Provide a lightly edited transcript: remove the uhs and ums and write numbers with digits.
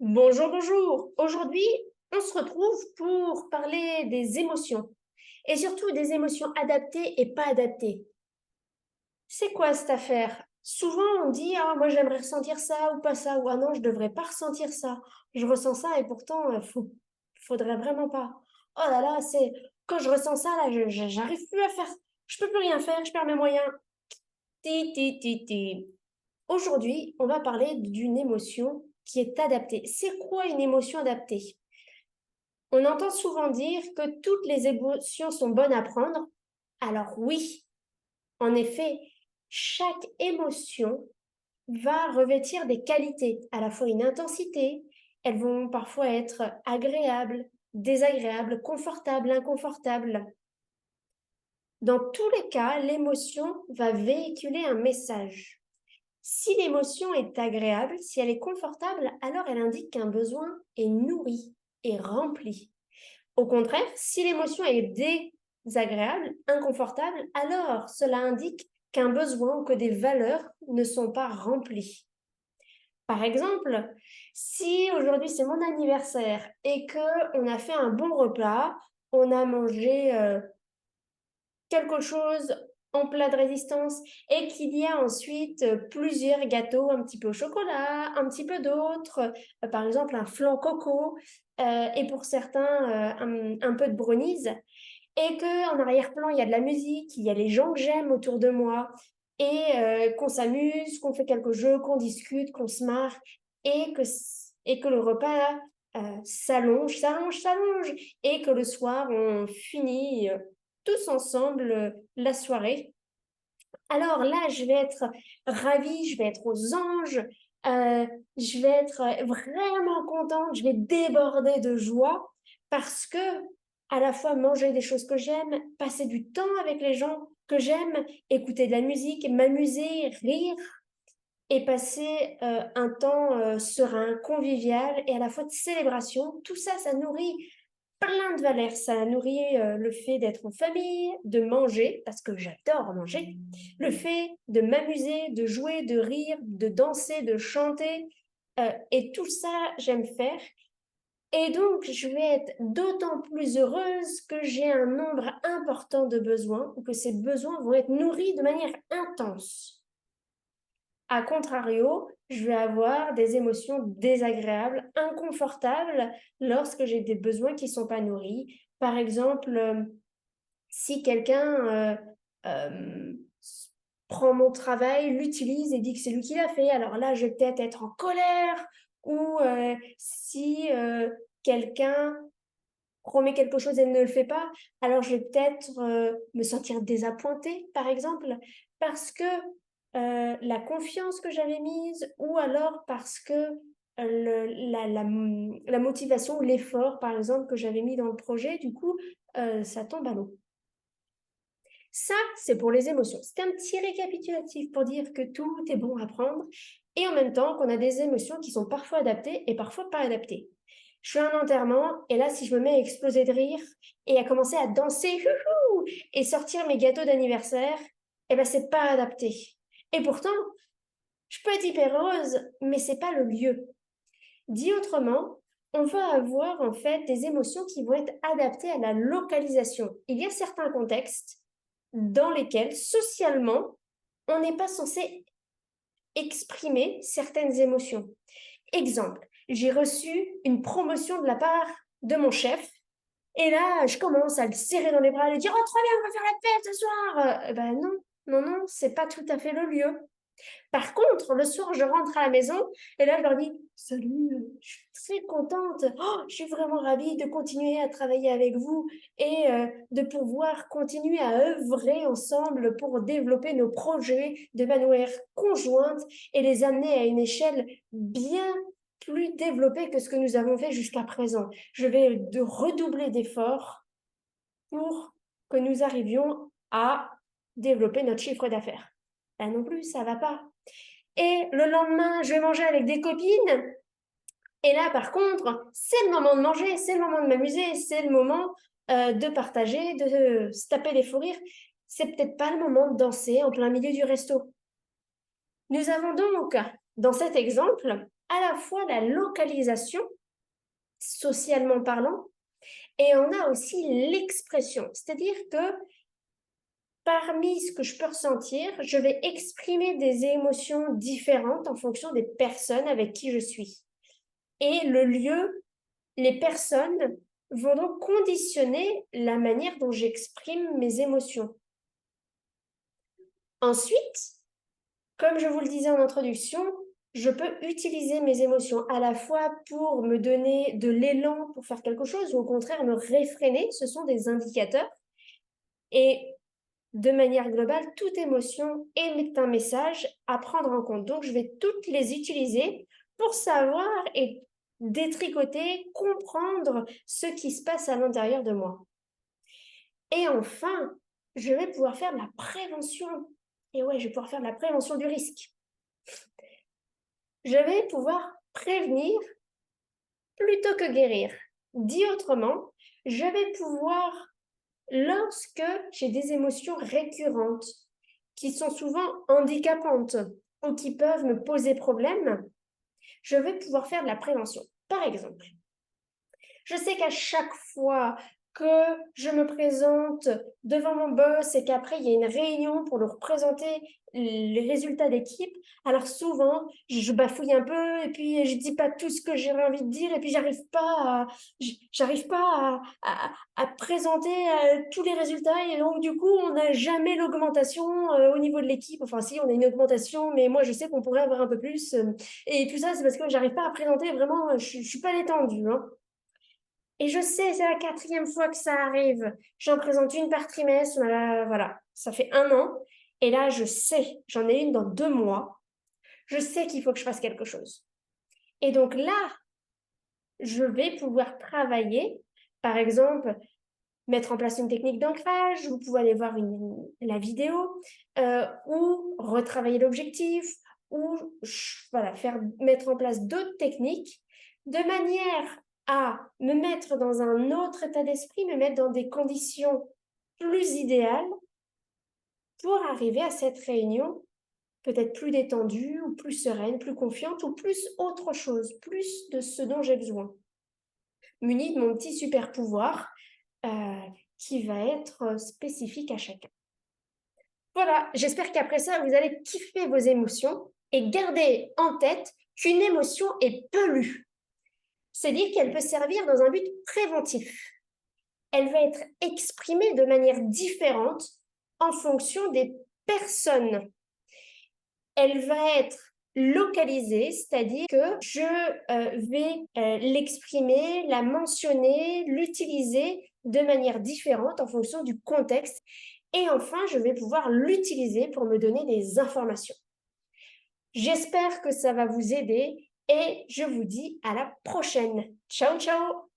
Bonjour, bonjour. Aujourd'hui, on se retrouve pour parler des émotions et surtout des émotions adaptées et pas adaptées. C'est quoi cette affaire? Souvent, on dit, ah, moi j'aimerais ressentir ça ou pas ça, ou ah non, je devrais pas ressentir ça. Je ressens ça et pourtant, faudrait vraiment pas. Oh là là, quand je ressens ça, là, j'arrive plus à faire, je peux plus rien faire, je perds mes moyens. Ti, ti, ti, ti. Aujourd'hui, on va parler d'une émotion qui est adaptée. C'est quoi une émotion adaptée? On entend souvent dire que toutes les émotions sont bonnes à prendre. Alors oui, en effet, chaque émotion va revêtir des qualités, à la fois une intensité, elles vont parfois être agréables, désagréables, confortables, inconfortables. Dans tous les cas, l'émotion va véhiculer un message. Si l'émotion est agréable, si elle est confortable, alors elle indique qu'un besoin est nourri et rempli. Au contraire, si l'émotion est désagréable, inconfortable, alors cela indique qu'un besoin ou que des valeurs ne sont pas remplies. Par exemple, si aujourd'hui c'est mon anniversaire et que on a fait un bon repas, on a mangé quelque chose en plat de résistance et qu'il y a ensuite plusieurs gâteaux, un petit peu au chocolat, un petit peu d'autres, par exemple un flan coco et pour certains un peu de brownies et que en arrière-plan il y a de la musique, il y a les gens que j'aime autour de moi et qu'on s'amuse, qu'on fait quelques jeux, qu'on discute, qu'on se marre et que le repas s'allonge et que le soir on finit tous ensemble la soirée. Alors là, je vais être ravie, je vais être aux anges, euh, je vais être vraiment contente, je vais déborder de joie parce que à la fois manger des choses que j'aime, passer du temps avec les gens que j'aime, écouter de la musique, m'amuser, rire et passer un temps serein, convivial et à la fois de célébration, tout ça, ça nourrit plein de valeurs. Ça nourrit le fait d'être en famille, de manger, parce que j'adore manger, le fait de m'amuser, de jouer, de rire, de danser, de chanter. Et tout ça, j'aime faire. Et donc, je vais être d'autant plus heureuse que j'ai un nombre important de besoins ou que ces besoins vont être nourris de manière intense. A contrario, je vais avoir des émotions désagréables, inconfortables lorsque j'ai des besoins qui ne sont pas nourris. Par exemple, si quelqu'un euh, prend mon travail, l'utilise et dit que c'est lui qui l'a fait, alors là, je vais peut-être être en colère. Ou si quelqu'un promet quelque chose et ne le fait pas, alors je vais peut-être me sentir désappointée, par exemple, parce que la confiance que j'avais mise, ou alors parce que la motivation ou l'effort, par exemple, que j'avais mis dans le projet, du coup, ça tombe à l'eau. Ça, c'est pour les émotions. C'est un petit récapitulatif pour dire que tout est bon à prendre et en même temps qu'on a des émotions qui sont parfois adaptées et parfois pas adaptées. Je fais un enterrement et là, si je me mets à exploser de rire et à commencer à danser youhou, et sortir mes gâteaux d'anniversaire, eh ben, c'est pas adapté. Et pourtant, je peux être hyper heureuse, mais c'est pas le lieu. Dit autrement, on va avoir en fait des émotions qui vont être adaptées à la localisation. Il y a certains contextes dans lesquels socialement, on n'est pas censé exprimer certaines émotions. Exemple, j'ai reçu une promotion de la part de mon chef et là, je commence à le serrer dans les bras et lui dire «Oh, trop bien, on va faire la fête ce soir!» Ben non, non, non, c'est pas tout à fait le lieu. Par contre, le soir, je rentre à la maison et là, je leur dis «Salut, je suis très contente, oh, je suis vraiment ravie de continuer à travailler avec vous et de pouvoir continuer à œuvrer ensemble pour développer nos projets de manière conjointe et les amener à une échelle bien plus développée que ce que nous avons fait jusqu'à présent. Je vais redoubler d'efforts pour que nous arrivions à développer notre chiffre d'affaires. Là non plus, ça va pas. Et le lendemain, je vais manger avec des copines. Et là, par contre, c'est le moment de manger, c'est le moment de m'amuser, c'est le moment de partager, de se taper des fous rires. C'est peut-être pas le moment de danser en plein milieu du resto. Nous avons donc, dans cet exemple, à la fois la localisation, socialement parlant, et on a aussi l'expression. C'est-à-dire que parmi ce que je peux ressentir, je vais exprimer des émotions différentes en fonction des personnes avec qui je suis. Et le lieu, les personnes vont donc conditionner la manière dont j'exprime mes émotions. Ensuite, comme je vous le disais en introduction, je peux utiliser mes émotions à la fois pour me donner de l'élan pour faire quelque chose ou au contraire me réfréner. Ce sont des indicateurs. Et de manière globale, toute émotion est un message à prendre en compte. Donc, je vais toutes les utiliser pour savoir et détricoter, comprendre ce qui se passe à l'intérieur de moi. Et enfin, je vais pouvoir faire de la prévention. Et ouais, je vais pouvoir faire de la prévention du risque. Je vais pouvoir prévenir plutôt que guérir. Dit autrement, je vais pouvoir, lorsque j'ai des émotions récurrentes, qui sont souvent handicapantes ou qui peuvent me poser problème, je vais pouvoir faire de la prévention. Par exemple, je sais qu'à chaque fois que je me présente devant mon boss et qu'après il y a une réunion pour leur présenter les résultats d'équipe, alors souvent je bafouille un peu et puis je dis pas tout ce que j'ai envie de dire et puis j'arrive pas à présenter tous les résultats et donc du coup on n'a jamais l'augmentation au niveau de l'équipe. Enfin si, on a une augmentation, mais moi je sais qu'on pourrait avoir un peu plus et tout ça c'est parce que j'arrive pas à présenter vraiment, je suis pas détendue, hein. Et je sais, c'est la quatrième fois que ça arrive. J'en présente une par trimestre, voilà, ça fait 1 an. Et là, je sais, j'en ai une dans 2 mois. Je sais qu'il faut que je fasse quelque chose. Et donc là, je vais pouvoir travailler, par exemple, mettre en place une technique d'ancrage, vous pouvez aller voir la vidéo, ou retravailler l'objectif, ou voilà, mettre en place d'autres techniques de manière à me mettre dans un autre état d'esprit, me mettre dans des conditions plus idéales pour arriver à cette réunion peut-être plus détendue ou plus sereine, plus confiante ou plus autre chose, plus de ce dont j'ai besoin. Muni de mon petit super pouvoir qui va être spécifique à chacun. Voilà, j'espère qu'après ça, vous allez kiffer vos émotions et garder en tête qu'une émotion est peu lue. C'est-à-dire qu'elle peut servir dans un but préventif. Elle va être exprimée de manière différente en fonction des personnes. Elle va être localisée, c'est-à-dire que je vais l'exprimer, la mentionner, l'utiliser de manière différente en fonction du contexte. Et enfin, je vais pouvoir l'utiliser pour me donner des informations. J'espère que ça va vous aider et je vous dis à la prochaine. Ciao, ciao!